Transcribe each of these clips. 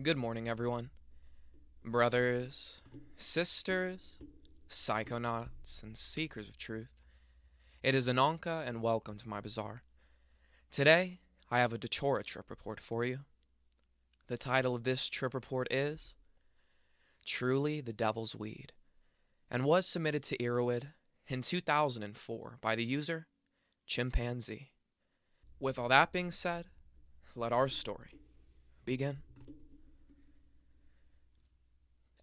Good morning, everyone. Brothers, sisters, psychonauts, and seekers of truth. It is Ananka, and welcome to my bazaar. Today, I have a Datura trip report for you. The title of this trip report is Truly the Devil's Weed, and was submitted to Erowid in 2004 by the user Chimpanzee. With all that being said, let our story begin.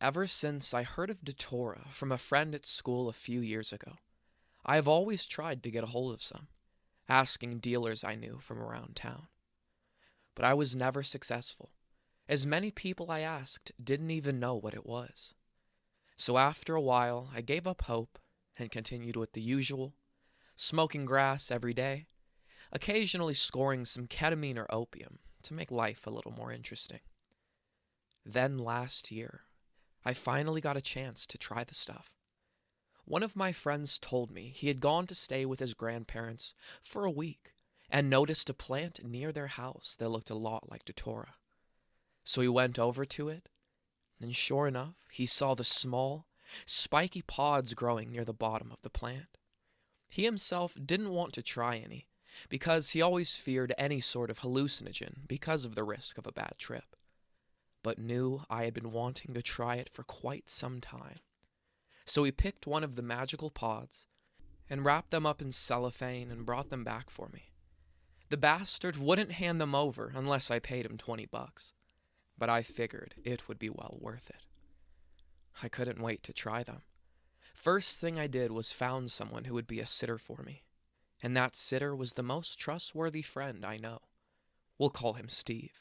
Ever since I heard of Datura from a friend at school a few years ago, I have always tried to get a hold of some, asking dealers I knew from around town. But I was never successful, as many people I asked didn't even know what it was. So after a while, I gave up hope and continued with the usual, smoking grass every day, occasionally scoring some ketamine or opium to make life a little more interesting. Then last year, I finally got a chance to try the stuff. One of my friends told me he had gone to stay with his grandparents for a week and noticed a plant near their house that looked a lot like Datura. So he went over to it, and sure enough, he saw the small, spiky pods growing near the bottom of the plant. He himself didn't want to try any, because he always feared any sort of hallucinogen because of the risk of a bad trip, but knew I had been wanting to try it for quite some time. So he picked one of the magical pods and wrapped them up in cellophane and brought them back for me. The bastard wouldn't hand them over unless I paid him $20, but I figured it would be well worth it. I couldn't wait to try them. First thing I did was found someone who would be a sitter for me, and that sitter was the most trustworthy friend I know. We'll call him Steve.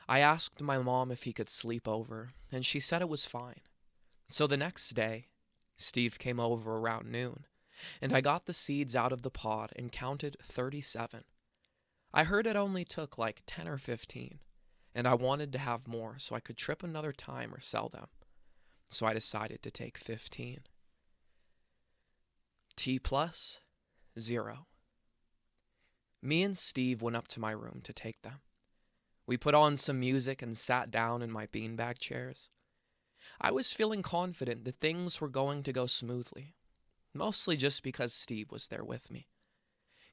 I asked my mom if he could sleep over, and she said it was fine. So the next day, Steve came over around noon, and I got the seeds out of the pod and counted 37. I heard it only took like 10 or 15, and I wanted to have more so I could trip another time or sell them. So I decided to take 15. T plus 0. Me and Steve went up to my room to take them. We put on some music and sat down in my beanbag chairs. I was feeling confident that things were going to go smoothly, mostly just because Steve was there with me.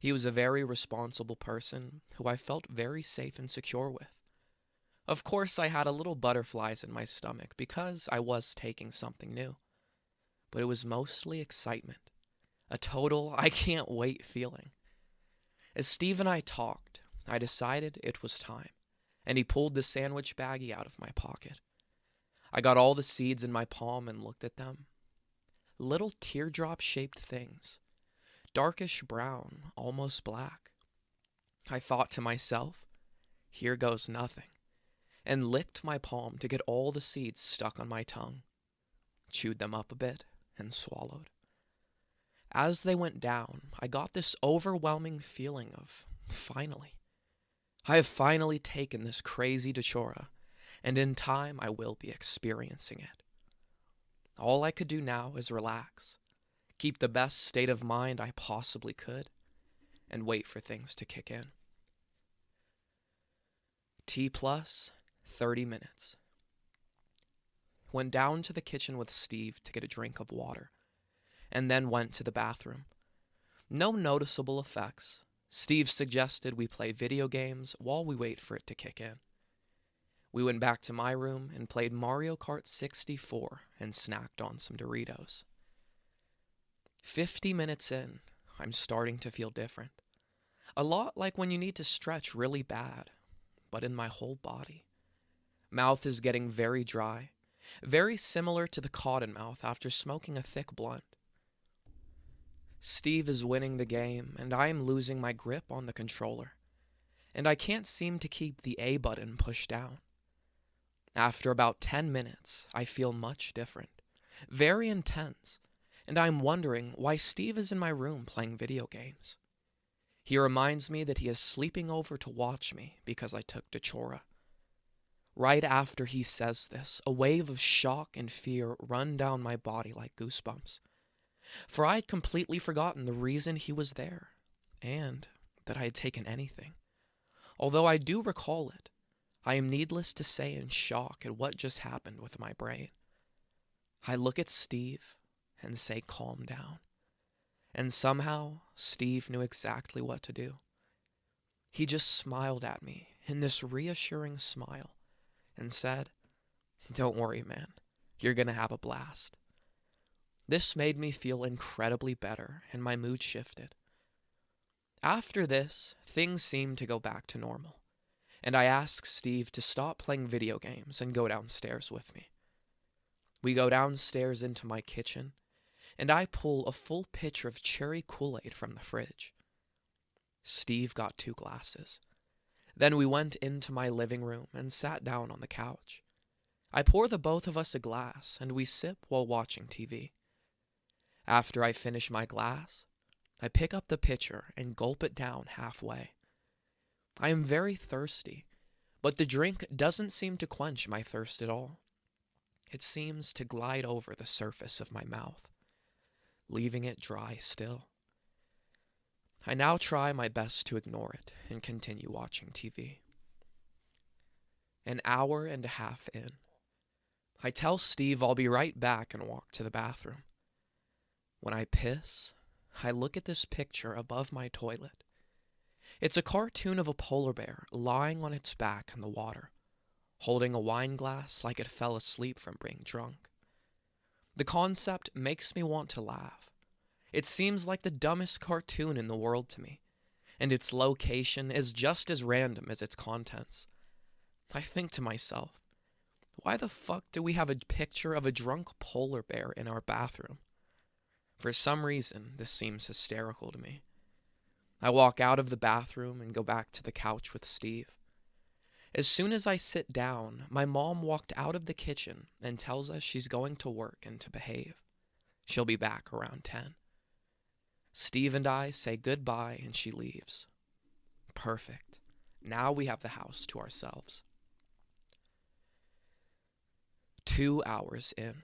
He was a very responsible person who I felt very safe and secure with. Of course, I had a little butterflies in my stomach because I was taking something new, but it was mostly excitement, a total I can't wait feeling. As Steve and I talked, I decided it was time, and he pulled the sandwich baggie out of my pocket. I got all the seeds in my palm and looked at them. Little teardrop-shaped things, darkish brown, almost black. I thought to myself, here goes nothing, and licked my palm to get all the seeds stuck on my tongue, chewed them up a bit, and swallowed. As they went down, I got this overwhelming feeling of, finally. I have finally taken this crazy Datura, and in time I will be experiencing it. All I could do now is relax, keep the best state of mind I possibly could, and wait for things to kick in. T plus 30 minutes. Went down to the kitchen with Steve to get a drink of water, and then went to the bathroom. No noticeable effects. Steve suggested we play video games while we wait for it to kick in. We went back to my room and played Mario Kart 64 and snacked on some Doritos. 50 minutes in, I'm starting to feel different. A lot like when you need to stretch really bad, but in my whole body. Mouth is getting very dry, very similar to the cottonmouth after smoking a thick blunt. Steve is winning the game, and I am losing my grip on the controller, and I can't seem to keep the A button pushed down. After about 10 minutes, I feel much different, very intense, and I'm wondering why Steve is in my room playing video games. He reminds me that he is sleeping over to watch me because I took Datura. Right after he says this, a wave of shock and fear run down my body like goosebumps. For I had completely forgotten the reason he was there, and that I had taken anything. Although I do recall it, I am needless to say in shock at what just happened with my brain. I look at Steve and say, calm down. And somehow, Steve knew exactly what to do. He just smiled at me in this reassuring smile and said, don't worry, man. You're gonna have a blast. This made me feel incredibly better, and my mood shifted. After this, things seemed to go back to normal, and I asked Steve to stop playing video games and go downstairs with me. We go downstairs into my kitchen, and I pull a full pitcher of cherry Kool-Aid from the fridge. Steve got 2 glasses. Then we went into my living room and sat down on the couch. I pour the both of us a glass, and we sip while watching TV. After I finish my glass, I pick up the pitcher and gulp it down halfway. I am very thirsty, but the drink doesn't seem to quench my thirst at all. It seems to glide over the surface of my mouth, leaving it dry still. I now try my best to ignore it and continue watching TV. An hour and a half in, I tell Steve I'll be right back and walk to the bathroom. When I piss, I look at this picture above my toilet. It's a cartoon of a polar bear lying on its back in the water, holding a wine glass like it fell asleep from being drunk. The concept makes me want to laugh. It seems like the dumbest cartoon in the world to me, and its location is just as random as its contents. I think to myself, why the fuck do we have a picture of a drunk polar bear in our bathroom? For some reason, this seems hysterical to me. I walk out of the bathroom and go back to the couch with Steve. As soon as I sit down, my mom walked out of the kitchen and tells us she's going to work and to behave. She'll be back around 10. Steve and I say goodbye and she leaves. Perfect. Now we have the house to ourselves. 2 hours in.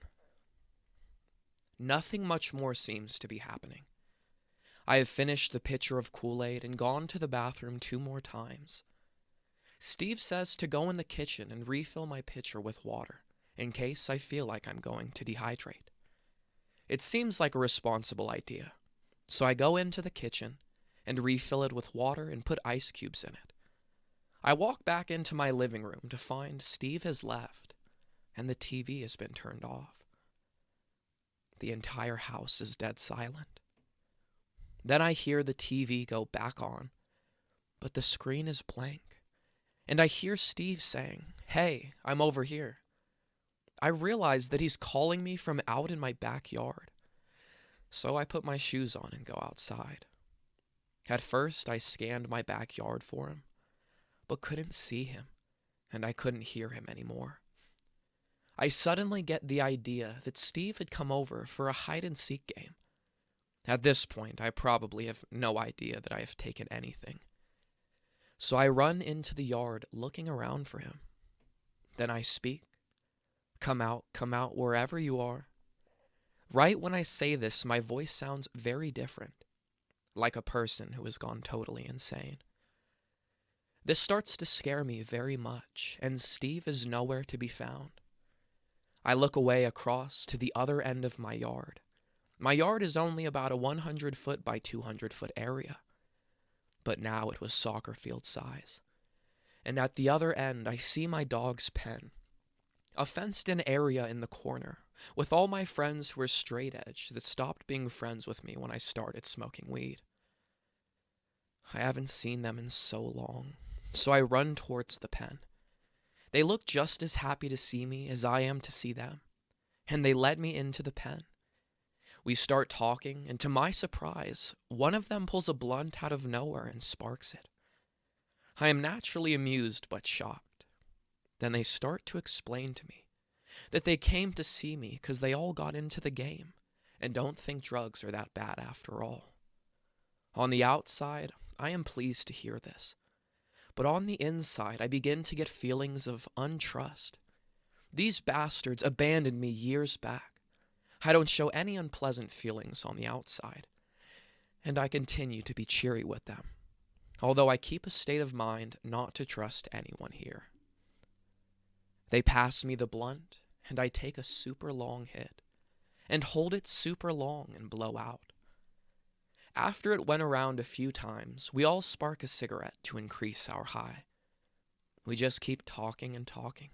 Nothing much more seems to be happening. I have finished the pitcher of Kool-Aid and gone to the bathroom 2 more times. Steve says to go in the kitchen and refill my pitcher with water, in case I feel like I'm going to dehydrate. It seems like a responsible idea, so I go into the kitchen and refill it with water and put ice cubes in it. I walk back into my living room to find Steve has left, and the TV has been turned off. The entire house is dead silent. Then I hear the TV go back on, but the screen is blank, and I hear Steve saying, "Hey, I'm over here." I realize that he's calling me from out in my backyard, so I put my shoes on and go outside. At first, I scanned my backyard for him, but couldn't see him, and I couldn't hear him anymore. I suddenly get the idea that Steve had come over for a hide-and-seek game. At this point, I probably have no idea that I have taken anything. So I run into the yard looking around for him. Then I speak. Come out, wherever you are." Right when I say this, my voice sounds very different, like a person who has gone totally insane. This starts to scare me very much, and Steve is nowhere to be found. I look away across to the other end of my yard. My yard is only about a 100-foot by 200-foot area, but now it was soccer field size. And at the other end, I see my dog's pen, a fenced-in area in the corner, with all my friends who are straight-edge that stopped being friends with me when I started smoking weed. I haven't seen them in so long, so I run towards the pen. They look just as happy to see me as I am to see them, and they let me into the pen. We start talking, and to my surprise, one of them pulls a blunt out of nowhere and sparks it. I am naturally amused but shocked. Then they start to explain to me that they came to see me because they all got into the game and don't think drugs are that bad after all. On the outside, I am pleased to hear this. But on the inside, I begin to get feelings of untrust. These bastards abandoned me years back. I don't show any unpleasant feelings on the outside, and I continue to be cheery with them, although I keep a state of mind not to trust anyone here. They pass me the blunt, and I take a super long hit, and hold it super long and blow out. After it went around a few times, we all spark a cigarette to increase our high. We just keep talking and talking.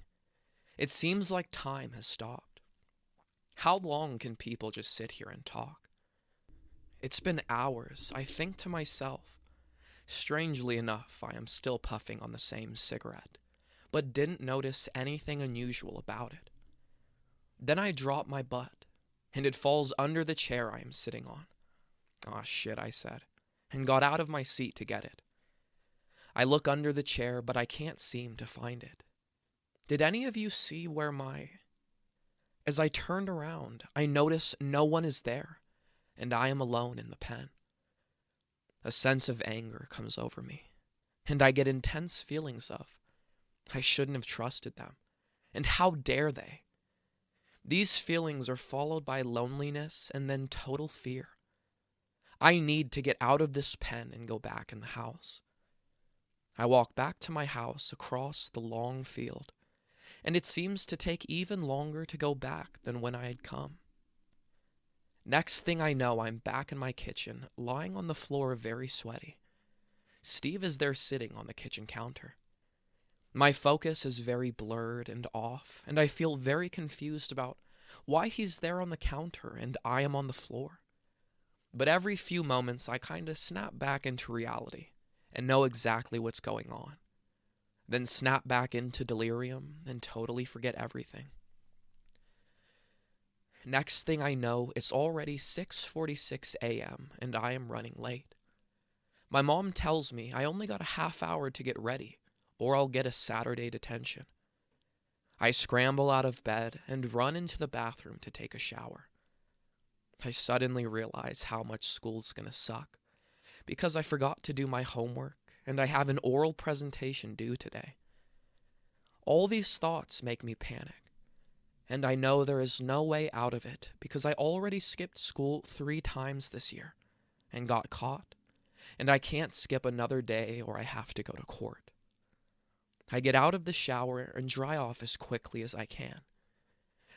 It seems like time has stopped. How long can people just sit here and talk? It's been hours, I think to myself. Strangely enough, I am still puffing on the same cigarette, but didn't notice anything unusual about it. Then I drop my butt, and it falls under the chair I am sitting on. "Aw, shit," I said, and got out of my seat to get it. I look under the chair, but I can't seem to find it. Did any of you see where As I turned around, I notice no one is there, and I am alone in the pen. A sense of anger comes over me, and I get intense feelings of, I shouldn't have trusted them, and how dare they? These feelings are followed by loneliness and then total fear. I need to get out of this pen and go back in the house. I walk back to my house across the long field, and it seems to take even longer to go back than when I had come. Next thing I know, I'm back in my kitchen, lying on the floor very sweaty. Steve is there sitting on the kitchen counter. My focus is very blurred and off, and I feel very confused about why he's there on the counter and I am on the floor. But every few moments, I kind of snap back into reality and know exactly what's going on. Then snap back into delirium and totally forget everything. Next thing I know, it's already 6:46 a.m. and I am running late. My mom tells me I only got a half hour to get ready, or I'll get a Saturday detention. I scramble out of bed and run into the bathroom to take a shower. I suddenly realize how much school's gonna suck, because I forgot to do my homework and I have an oral presentation due today. All these thoughts make me panic, and I know there is no way out of it because I already skipped school 3 times this year and got caught, and I can't skip another day or I have to go to court. I get out of the shower and dry off as quickly as I can.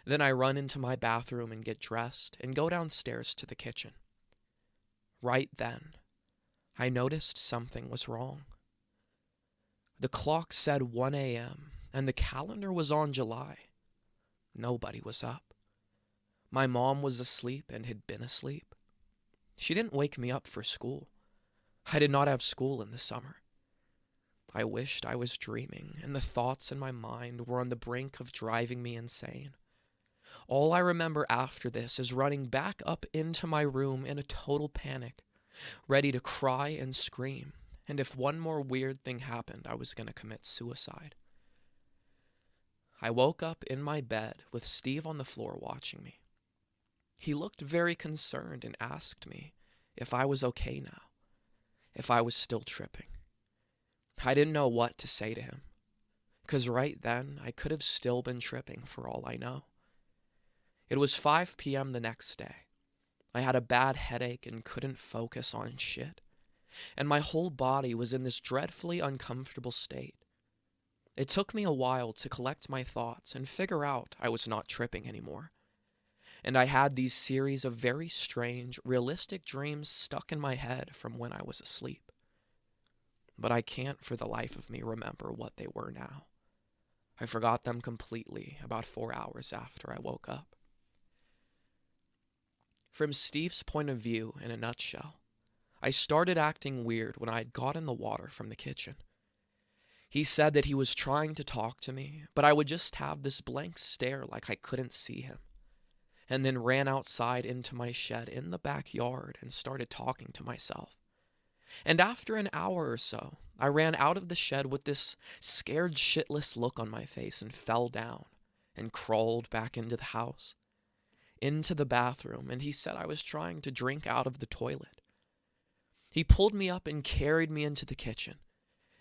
Then I run into my bathroom and get dressed and go downstairs to the kitchen. Right then, I noticed something was wrong. The clock said 1 a.m. and the calendar was on July. Nobody was up. My mom was asleep and had been asleep. She didn't wake me up for school. I did not have school in the summer. I wished I was dreaming, and the thoughts in my mind were on the brink of driving me insane. All I remember after this is running back up into my room in a total panic, ready to cry and scream, and if one more weird thing happened, I was going to commit suicide. I woke up in my bed with Steve on the floor watching me. He looked very concerned and asked me if I was okay now, if I was still tripping. I didn't know what to say to him, because right then I could have still been tripping for all I know. It was 5 p.m. the next day. I had a bad headache and couldn't focus on shit, and my whole body was in this dreadfully uncomfortable state. It took me a while to collect my thoughts and figure out I was not tripping anymore, and I had these series of very strange, realistic dreams stuck in my head from when I was asleep. But I can't for the life of me remember what they were now. I forgot them completely about 4 hours after I woke up. From Steve's point of view, in a nutshell, I started acting weird when I had gotten the water from the kitchen. He said that he was trying to talk to me, but I would just have this blank stare like I couldn't see him, and then ran outside into my shed in the backyard and started talking to myself. And after an hour or so, I ran out of the shed with this scared shitless look on my face and fell down and crawled back into the house, into the bathroom, and he said I was trying to drink out of the toilet. He pulled me up and carried me into the kitchen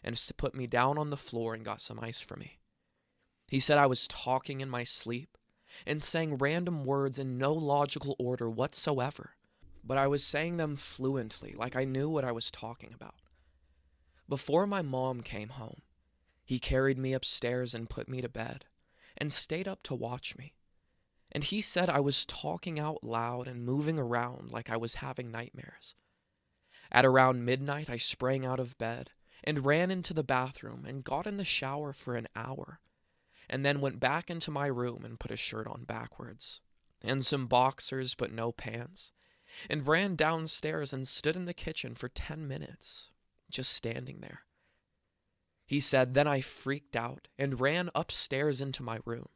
and put me down on the floor and got some ice for me. He said I was talking in my sleep and saying random words in no logical order whatsoever, but I was saying them fluently, like I knew what I was talking about. Before my mom came home, he carried me upstairs and put me to bed, and stayed up to watch me. And he said I was talking out loud and moving around like I was having nightmares. At around midnight, I sprang out of bed and ran into the bathroom and got in the shower for an hour, and then went back into my room and put a shirt on backwards, and some boxers but no pants, and ran downstairs and stood in the kitchen for 10 minutes, just standing there. He said then I freaked out and ran upstairs into my room,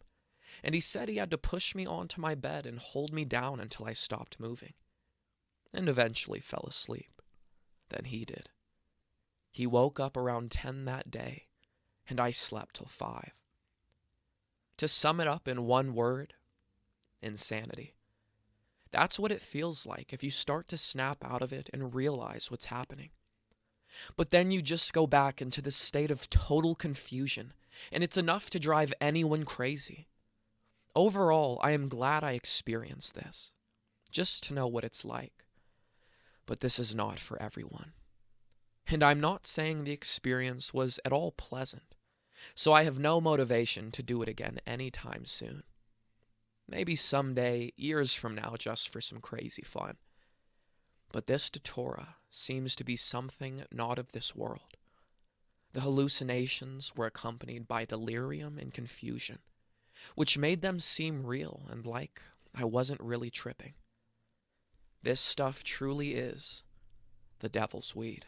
and he said he had to push me onto my bed and hold me down until I stopped moving, and eventually fell asleep. Then he did. He woke up around 10 that day, and I slept till 5. To sum it up in one word, insanity. That's what it feels like if you start to snap out of it and realize what's happening. But then you just go back into this state of total confusion, and it's enough to drive anyone crazy. Overall, I am glad I experienced this, just to know what it's like. But this is not for everyone. And I'm not saying the experience was at all pleasant, so I have no motivation to do it again anytime soon. Maybe someday, years from now, just for some crazy fun. But this Datura seems to be something not of this world. The hallucinations were accompanied by delirium and confusion, which made them seem real and like I wasn't really tripping. This stuff truly is the devil's weed.